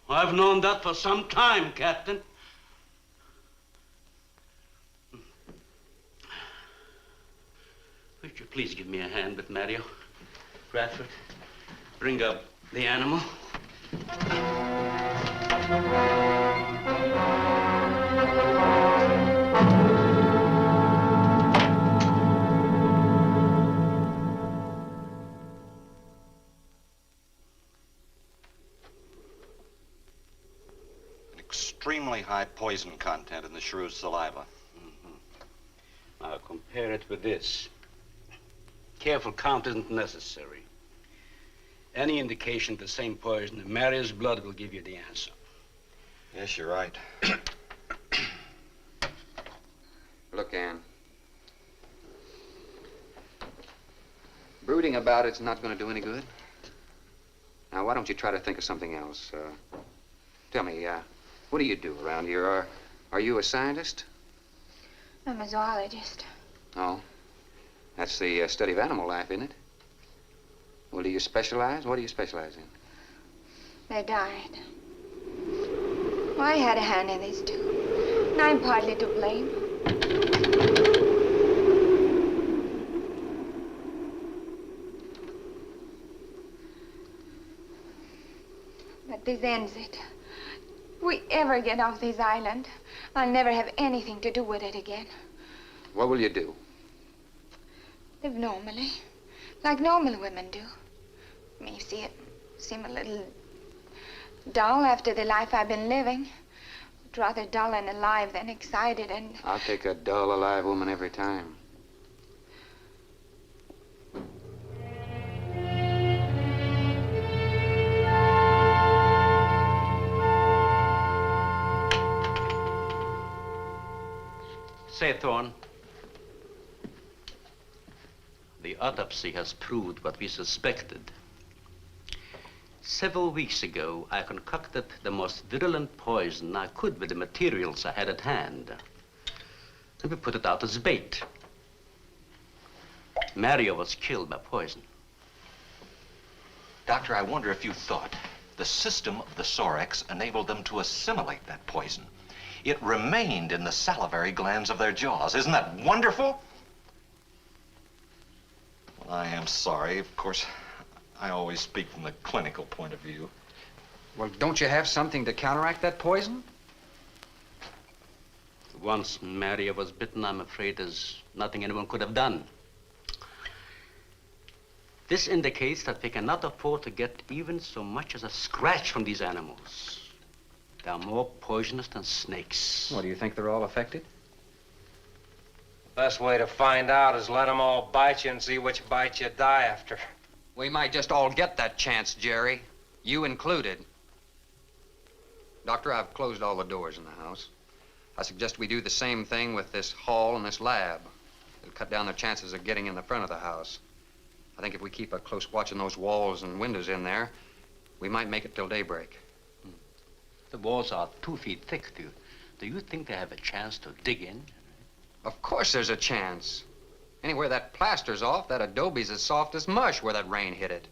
[SPEAKER 5] I've known that for some time, Captain. Would you please give me a hand with Mario? Bradford, bring up the animal.
[SPEAKER 1] Extremely high poison content in the shrew's saliva.
[SPEAKER 5] Now compare it with this. Careful count isn't necessary. Any indication of the same poison in Mario's blood will give you the answer.
[SPEAKER 1] Yes, you're right.
[SPEAKER 3] Look, Ann. Brooding about it's not going to do any good. Now, why don't you try to think of something else? Tell me, what do you do around here? Are you a scientist?
[SPEAKER 7] I'm a zoologist.
[SPEAKER 3] Oh. That's the study of animal life, isn't it? Well, do you specialize? What do you specialize in?
[SPEAKER 7] They died. Well, I had a hand in this, too. And I'm partly to blame. But this ends it. If we ever get off this island, I'll never have anything to do with it again.
[SPEAKER 3] What will you do?
[SPEAKER 7] Live normally, like normal women do. You see, it seem a little dull after the life I've been living. I'd rather dull and alive than excited and...
[SPEAKER 3] I'll take a dull, alive woman every time.
[SPEAKER 5] Say, Thorne, the autopsy has proved what we suspected. Several weeks ago, I concocted the most virulent poison I could with the materials I had at hand. And we put it out as bait. Mario was killed by poison.
[SPEAKER 1] Doctor, I wonder if you thought the system of the Sorex enabled them to assimilate that poison. It remained in the salivary glands of their jaws. Isn't that wonderful? Well, I am sorry. Of course, I always speak from the clinical point of view.
[SPEAKER 3] Well, don't you have something to counteract that poison?
[SPEAKER 5] Once Mario was bitten, I'm afraid there's nothing anyone could have done. This indicates that we cannot afford to get even so much as a scratch from these animals. They are more poisonous than snakes.
[SPEAKER 3] What, do you think they're all affected?
[SPEAKER 6] Best way to find out is let them all bite you and see which bite you die after.
[SPEAKER 3] We might just all get that chance, Jerry. You included. Doctor, I've closed all the doors in the house. I suggest we do the same thing with this hall and this lab. It'll cut down the chances of getting in the front of the house. I think if we keep a close watch on those walls and windows in there, we might make it till daybreak.
[SPEAKER 5] The walls are 2 feet thick. Do you think they have a chance to dig in?
[SPEAKER 3] Of course there's a chance. Anywhere that plaster's off, that adobe's as soft as mush where that rain hit it.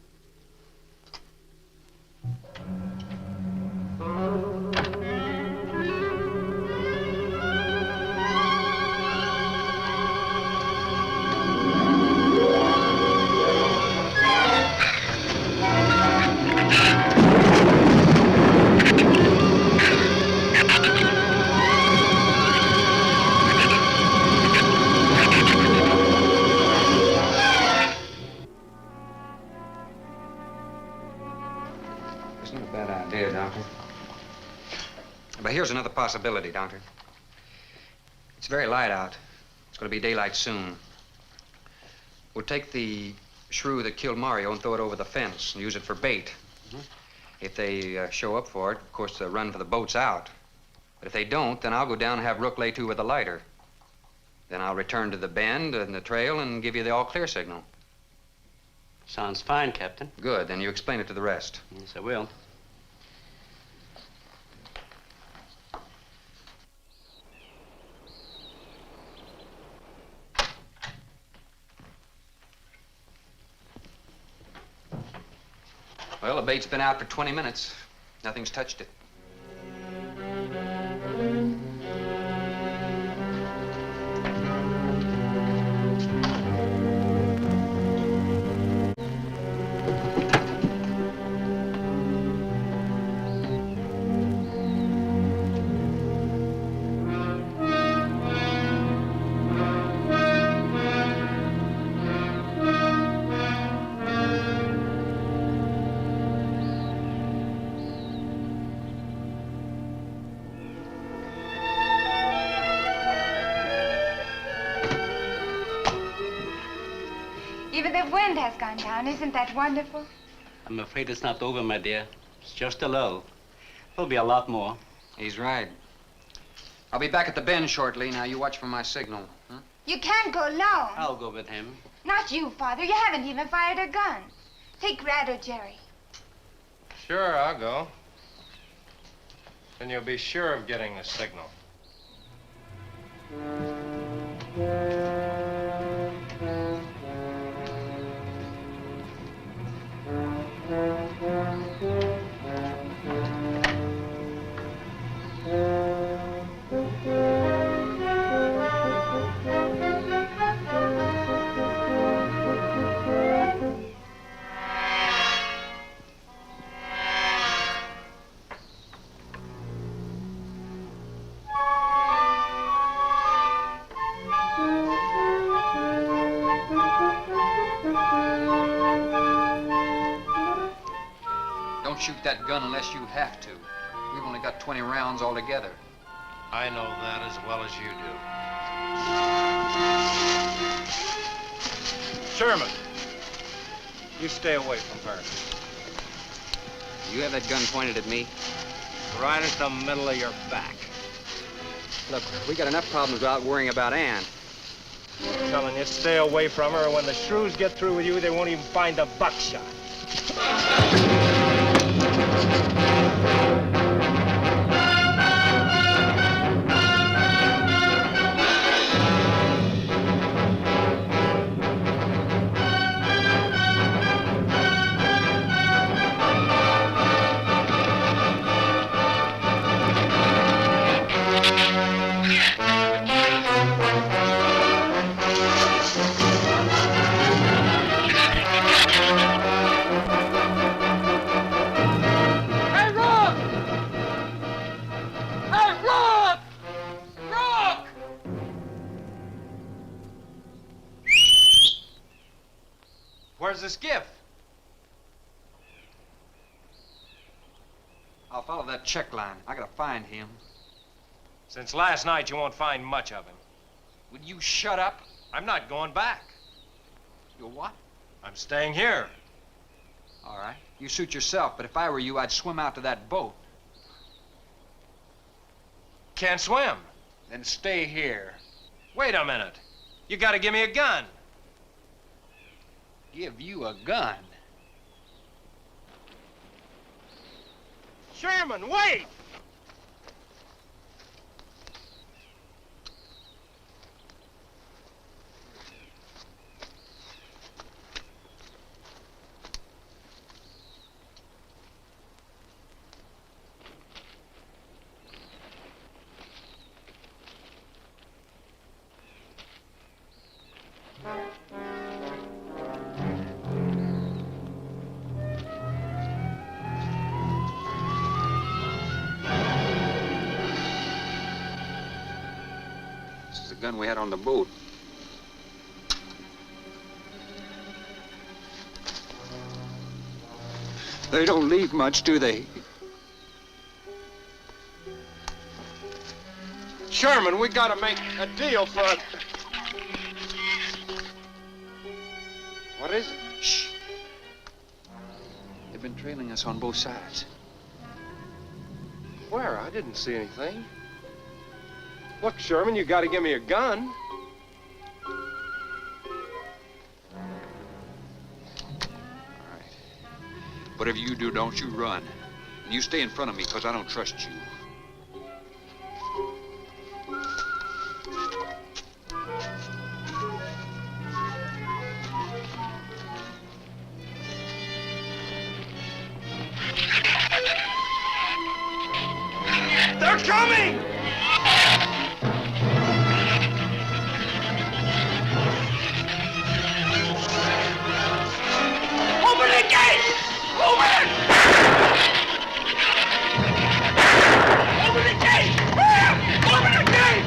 [SPEAKER 3] Here's another possibility, Doctor. It's very light out. It's going to be daylight soon. We'll take the shrew that killed Mario and throw it over the fence and use it for bait. If they show up for it, of course, they'll run for the boats out. But if they don't, then I'll go down and have Rook lay to with a lighter. Then I'll return to the bend and the trail and give you the all-clear signal.
[SPEAKER 5] Sounds fine, Captain.
[SPEAKER 3] Good. Then you explain it to the rest.
[SPEAKER 5] Yes, I will.
[SPEAKER 3] Well, the bait's been out for 20 minutes. Nothing's touched it.
[SPEAKER 7] Even the wind has gone down. Isn't that wonderful?
[SPEAKER 5] I'm afraid it's not over, my dear. It's just a lull. There'll be a lot more.
[SPEAKER 3] He's right. I'll be back at the bend shortly. Now, you watch for my signal. Huh?
[SPEAKER 7] You can't go alone.
[SPEAKER 5] I'll go with him.
[SPEAKER 7] Not you, Father. You haven't even fired a gun. Take Red or Jerry.
[SPEAKER 6] Sure, I'll go. Then you'll be sure of getting the signal.
[SPEAKER 3] Don't shoot that gun unless you have to. We've only got 20 rounds altogether.
[SPEAKER 6] I know that as well as you do. Sherman, you stay away from her.
[SPEAKER 3] You have that gun pointed at me?
[SPEAKER 6] Right at the middle of your back.
[SPEAKER 3] Look, we got enough problems without worrying about Ann.
[SPEAKER 6] I'm telling you, stay away from her, or when the shrews get through with you, they won't even find the buckshot. Where's the skiff?
[SPEAKER 3] I'll follow that check line. I gotta find him.
[SPEAKER 6] Since last night, you won't find much of him.
[SPEAKER 3] Would you shut up?
[SPEAKER 6] I'm not going back.
[SPEAKER 3] You what?
[SPEAKER 6] I'm staying here.
[SPEAKER 3] All right. You suit yourself, but if I were you, I'd swim out to that boat.
[SPEAKER 6] Can't swim.
[SPEAKER 3] Then stay here.
[SPEAKER 6] Wait a minute. You gotta give me a gun.
[SPEAKER 3] Give you a gun?
[SPEAKER 6] Sherman, wait!
[SPEAKER 3] The gun we had on the boat. They don't leave much, do they?
[SPEAKER 6] Sherman, we gotta make a deal for... What is it?
[SPEAKER 9] Shh. They've been trailing us on both sides.
[SPEAKER 6] Where? I didn't see anything. Look, Sherman, you gotta give me a gun.
[SPEAKER 9] Whatever you do, don't you run. And you stay in front of me, because I don't trust you.
[SPEAKER 6] They're coming! Open the gate! Open it! Open the gate! Open the gate!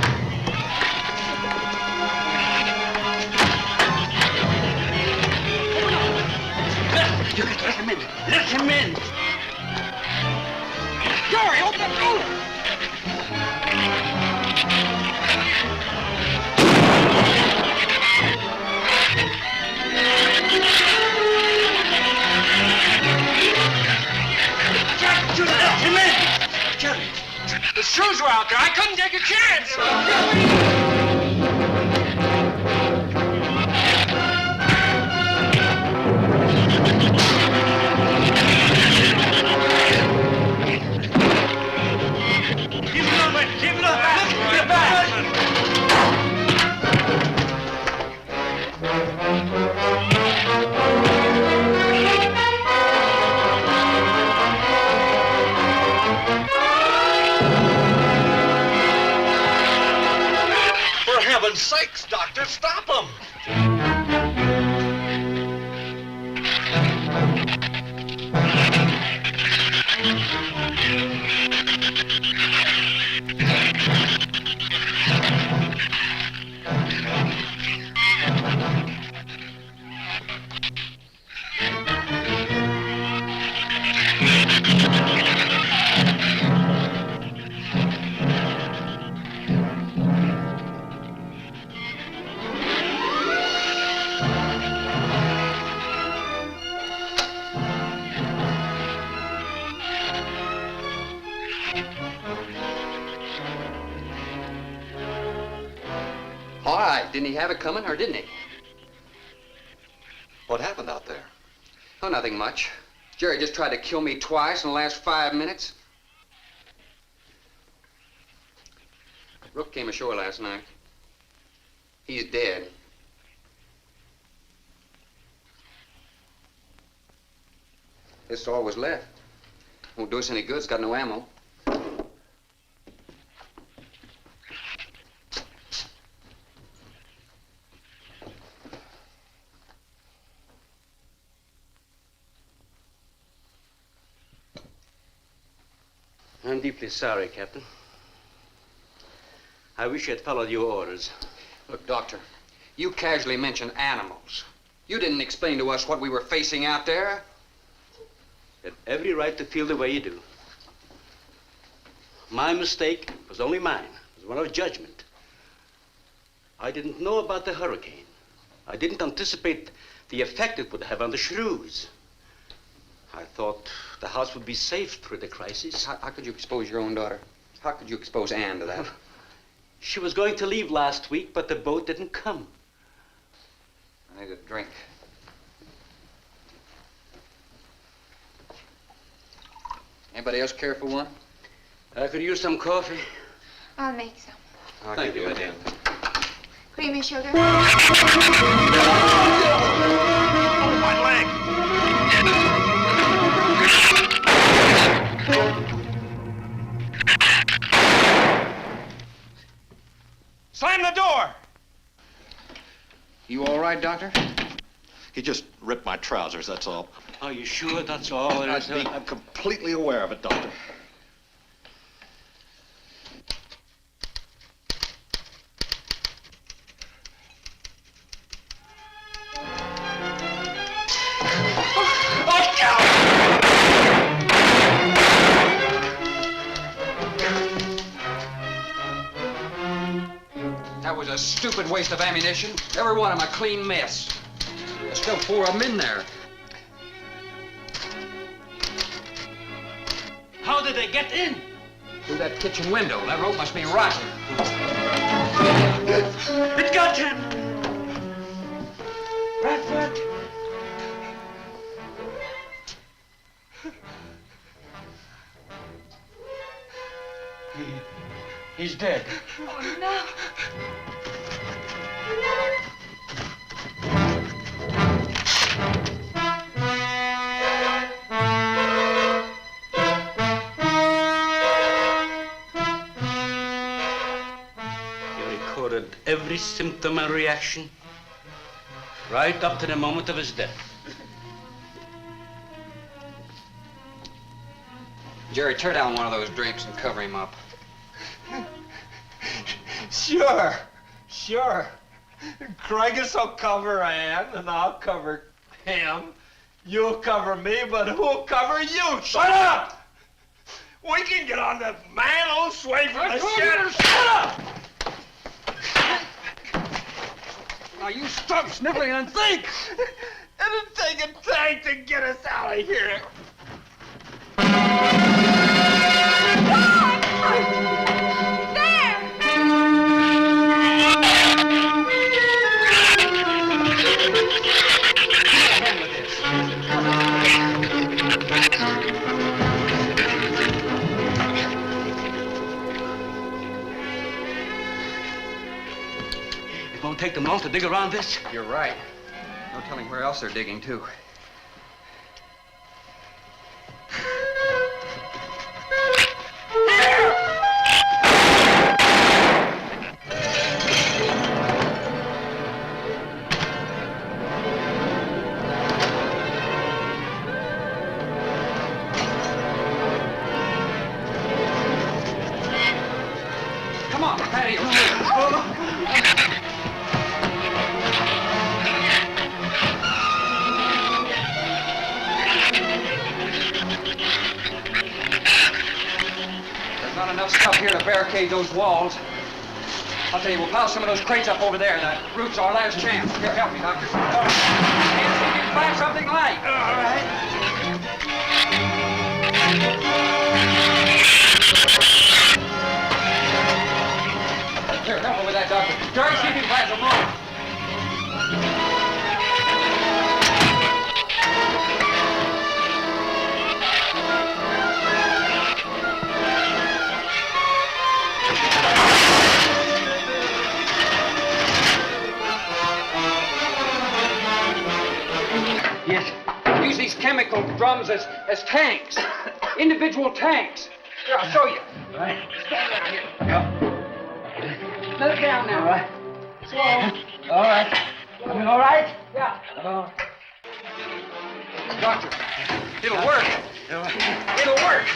[SPEAKER 5] You can let him in. Let him in.
[SPEAKER 6] Jerry, open the door!
[SPEAKER 5] You let him in. Jerry.
[SPEAKER 6] The Shrews were out there. I couldn't take a chance.
[SPEAKER 5] Keep it up, keep it up. Get back.
[SPEAKER 8] For heaven's sakes, Doctor, stop them!
[SPEAKER 3] All right, didn't he have it coming, or didn't he?
[SPEAKER 1] What happened out there?
[SPEAKER 3] Oh, nothing much. Jerry just tried to kill me twice in the last 5 minutes. Rook came ashore last night. He's dead. This is all was left. Won't do us any good. It's got no ammo.
[SPEAKER 5] I'm deeply sorry, Captain. I wish I had followed your orders.
[SPEAKER 3] Look, Doctor, you casually mentioned animals. You didn't explain to us what we were facing out there.
[SPEAKER 5] You had every right to feel the way you do. My mistake was only mine. It was one of judgment. I didn't know about the hurricane. I didn't anticipate the effect it would have on the Shrews. I thought the house would be safe through the crisis.
[SPEAKER 3] How could you expose your own daughter? How could you expose Anne to that?
[SPEAKER 5] She was going to leave last week, but the boat didn't come.
[SPEAKER 3] I need a drink. Anybody else care for one?
[SPEAKER 5] I could use some coffee.
[SPEAKER 7] I'll make some.
[SPEAKER 5] Thank you, madam.
[SPEAKER 7] Creamy sugar?
[SPEAKER 8] Oh, my leg!
[SPEAKER 6] Slam the door!
[SPEAKER 9] You all right, Doctor?
[SPEAKER 1] He just ripped my trousers, that's all.
[SPEAKER 5] Are you sure that's all there is to it?
[SPEAKER 1] I'm completely aware of it, Doctor.
[SPEAKER 3] That was a stupid waste of ammunition. Every one of them a clean mess. There's still 4 of them in there.
[SPEAKER 5] How did they get in?
[SPEAKER 3] Through that kitchen window. That rope must be rotten.
[SPEAKER 5] It got him! Bradford! He's dead.
[SPEAKER 7] Oh, no.
[SPEAKER 5] You recorded every symptom and reaction, right up to the moment of his death.
[SPEAKER 3] Jerry, tear down one of those drapes and cover him up.
[SPEAKER 10] Sure. Craigus will cover Ann, and I'll cover him. You'll cover me, but who'll cover you? Shut up! We can get on the man sway from the shed. Shut up!
[SPEAKER 3] Now you stop sniffling and think!
[SPEAKER 10] It'll take a tank to get us out of here.
[SPEAKER 5] It won't take them long to dig around this.
[SPEAKER 3] You're right. No telling where else they're digging, too. Come on, patio. There's not enough stuff here to barricade those walls. I'll tell you, we'll pile some of those crates up over there. The roof's our last chance. Here, help me, Doctor. Can't see if you can find something light. All right. Here, help me with that, Doctor. Jerry, see if you can find some rope.
[SPEAKER 5] Yes.
[SPEAKER 3] Use these chemical drums as tanks. Individual tanks. Here, I'll show you.
[SPEAKER 5] All right.
[SPEAKER 3] Stand down here. Let it down now.
[SPEAKER 5] All right.
[SPEAKER 3] Slow.
[SPEAKER 5] All right. I mean, all right?
[SPEAKER 3] Yeah. Doctor, it'll work. It'll work.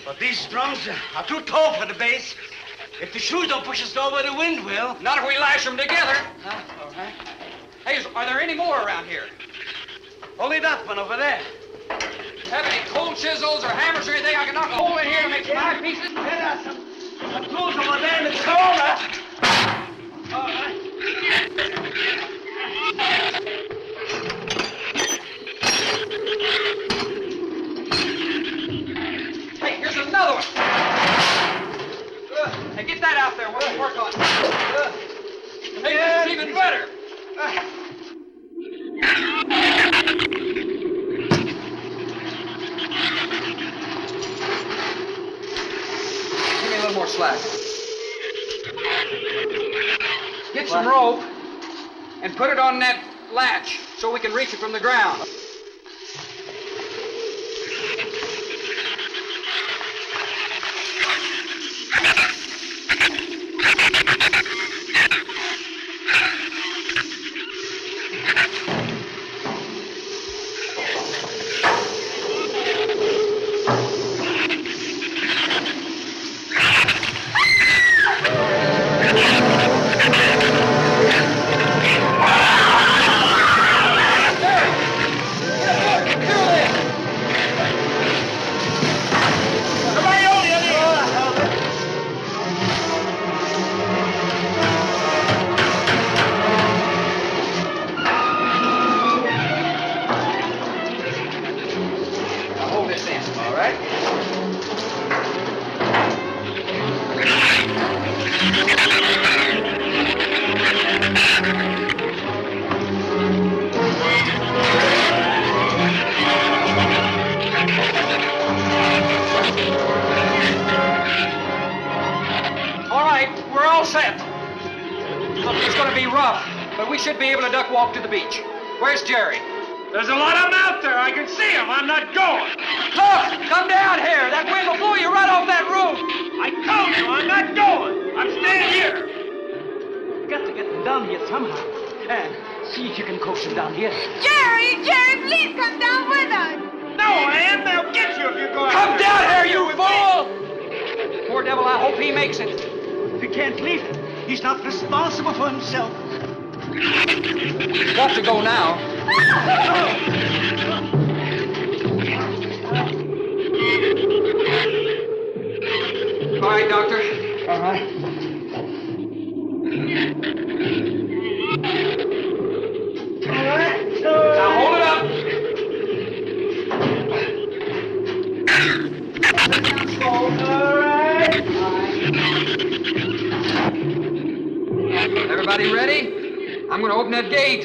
[SPEAKER 5] But these drums are too tall for the base. If the shoes don't push us over, the wind will.
[SPEAKER 3] Not if we lash them together.
[SPEAKER 5] All right.
[SPEAKER 3] Hey, are there any more around here?
[SPEAKER 5] Only that one over there.
[SPEAKER 3] Have any cold chisels or hammers or anything I can knock a hole in here to make some eye pieces?
[SPEAKER 5] There are some tools over there in the corner. All right.
[SPEAKER 3] Hey, here's another one. Hey, get that out there. We'll work on it. Hey, this is even better. Give me a little more slack. Get some rope and put it on that latch so we can reach it from the ground. right. We're all set. Look, it's going to be rough, but we should be able to duck walk to the beach. Where's Jerry?
[SPEAKER 6] There's a lot of them out there. I can see them. I'm not going.
[SPEAKER 3] Look, come down here. That wind will blow you right off that roof.
[SPEAKER 6] I told you I'm not going. I'm staying here.
[SPEAKER 11] You've got to get them down here somehow. And see if you can coax them down here.
[SPEAKER 7] Jerry, please come down with us.
[SPEAKER 6] No, Ann, they'll get you if you go out
[SPEAKER 3] Come
[SPEAKER 6] there.
[SPEAKER 3] down here, you fool! Poor devil, I hope he makes it.
[SPEAKER 11] We can't leave him. He's not responsible for himself.
[SPEAKER 3] He's got to go now. All right, Doctor.
[SPEAKER 11] All right.
[SPEAKER 3] Now hold it up. Everybody ready? I'm going to open that gate.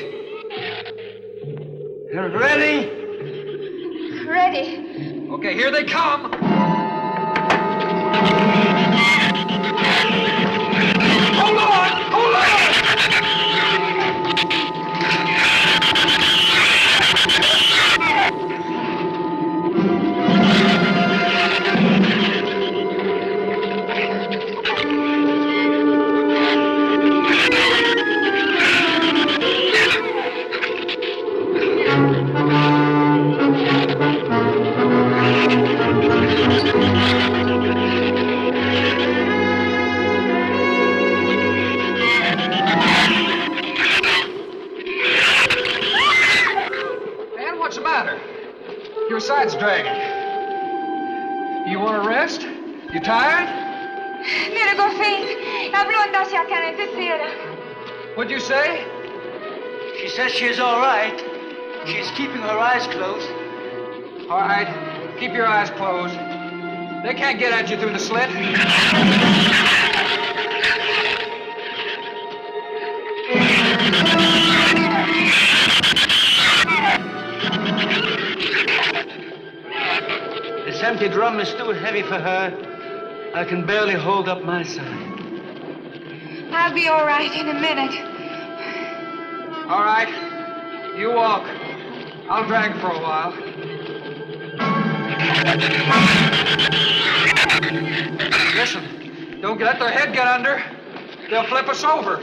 [SPEAKER 11] You're ready?
[SPEAKER 7] Ready.
[SPEAKER 3] Okay, here they come. Hold on! Hold on! Man, what's the matter? Your side's dragging. You want to rest? You tired?
[SPEAKER 7] Mira, go faint. Habló hacia acá, necesita.
[SPEAKER 3] What'd you say?
[SPEAKER 11] She says she's all right. She's keeping her eyes closed.
[SPEAKER 3] All right, keep your eyes closed. They can't get at you through the slit.
[SPEAKER 11] This empty drum is too heavy for her. I can barely hold up my side.
[SPEAKER 7] I'll be all right in a minute.
[SPEAKER 3] All right, you walk. I'll drag for a while. Listen, don't let their head get under. They'll flip us over.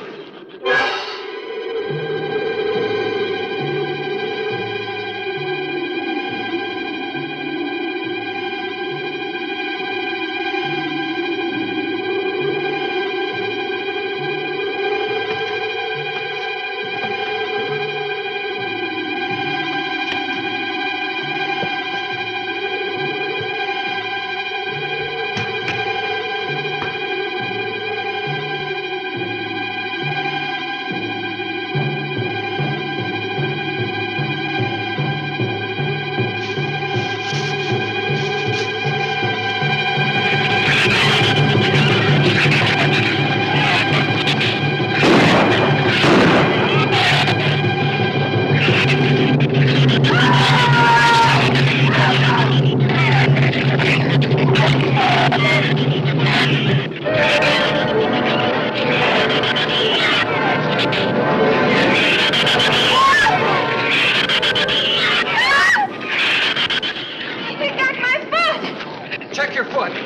[SPEAKER 3] Check your foot.
[SPEAKER 7] No,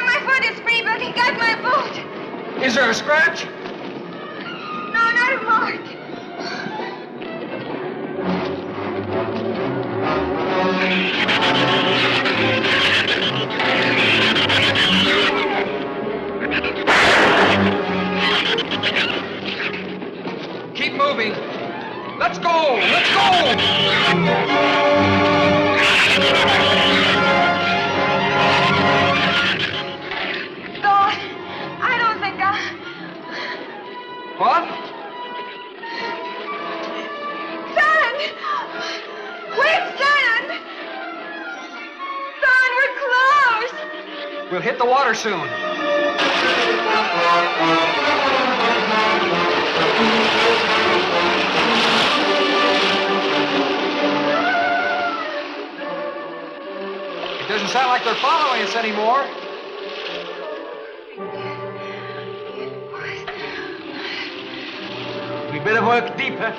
[SPEAKER 7] my foot is free, but he got my boot.
[SPEAKER 3] Is there a scratch?
[SPEAKER 7] No, not a mark.
[SPEAKER 3] Keep moving. Let's go! Let's go!
[SPEAKER 7] God, I don't think
[SPEAKER 3] What?
[SPEAKER 7] Son! Wait, son! Son, we're close!
[SPEAKER 3] We'll hit the water soon. It doesn't sound like they're following us anymore.
[SPEAKER 11] We better work deeper.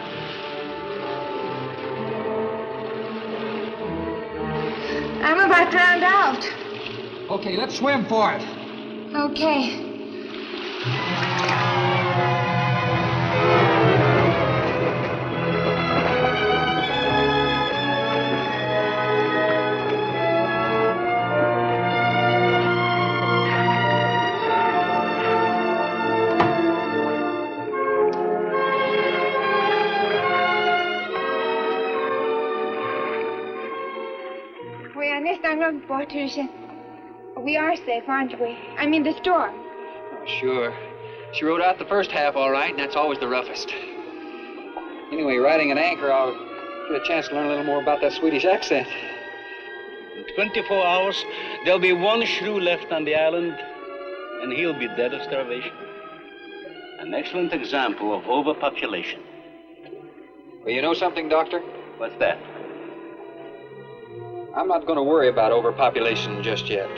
[SPEAKER 7] I'm about drowned out.
[SPEAKER 3] Okay, let's swim for it.
[SPEAKER 7] Okay. We are nästan långt bort, husen. We are safe, aren't we? I mean, the storm.
[SPEAKER 3] Oh, sure. She rode out the first half all right, and that's always the roughest. Anyway, riding at anchor, I'll get a chance to learn a little more about that Swedish accent.
[SPEAKER 4] In 24 hours, there'll be one shrew left on the island, and he'll be dead of starvation. An excellent example of overpopulation.
[SPEAKER 3] Well, you know something, Doctor?
[SPEAKER 4] What's that?
[SPEAKER 3] I'm not going to worry about overpopulation just yet.